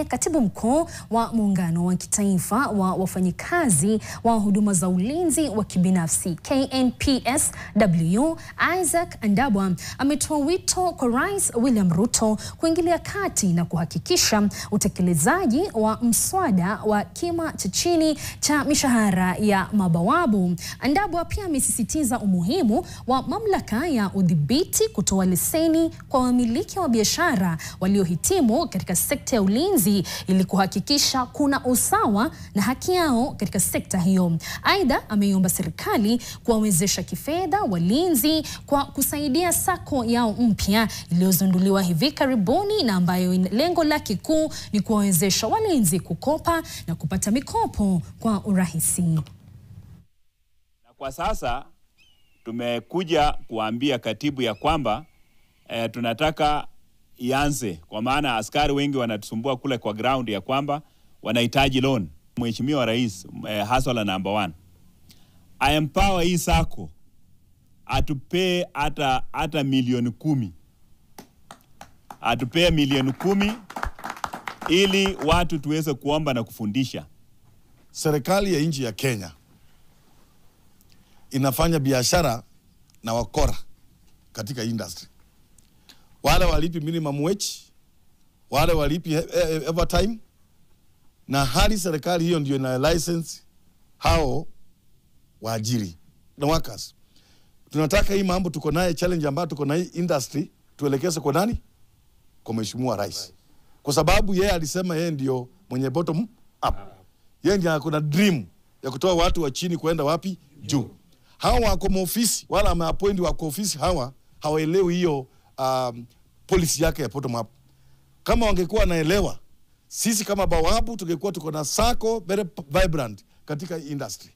Katibu mkuu wa muungano wa kitaifa wa wafanyikazi wa huduma za ulinzi wa kibinafsi KNPSW Isaac Andabwa ametoa wito kwa Rais William Ruto kuingilia kati na kuhakikisha utekelezaji wa mswada wa kima cha chini cha mishahara ya mabawabu. Andabwa pia amesisitiza umuhimu wa mamlaka ya udhibiti kutoa leseni kwa wamiliki wa biashara waliohitimu katika sekta ya ulinzi ili kuhakikisha kuna usawa na haki yao katika sekta hiyo. Aidha, ameiomba serikali kuwawezesha kifedha walinzi kwa kusaidia sako yao mpya iliyozinduliwa hivi karibuni na ambayo lengo lake kuu ni kuwawezesha walinzi kukopa na kupata mikopo kwa urahisi. Na kwa sasa tumekuja kuambia katibu ya kwamba tunataka ianze, kwa maana askari wengi wanatusumbua kule kwa ground ya kwamba wanahitaji loan. Mheshimiwa Rais hustler number 1 I empower hii sako atupee hata milioni 10, atupee milioni 10 ili watu tuweze kuomba na kufundisha. Serikali ya nchi ya Kenya inafanya biashara na wakora katika industry. Wale walipi minimum wage, wale walipi overtime, na hali serikali hiyo ndio ina license hao waajiri na workers. Tunataka hii mambo tuko naye, challenge ambayo tuko na hii industry tuelekeze kwa nani? Kwa Mheshimiwa Rais. Kwa sababu yeye alisema yeye ndio mwenye bottom up. Yeye ndio akona dream ya kutoa watu wa chini kwenda wapi? Juu. Hawa wako ofisi, wala ameappoint wako ofisi, hawaelewi hiyo policy yake ya bottom up. Kama wangekuwa naelewa, sisi kama bawabu tungekuwa tuko na sako very vibrant katika industry.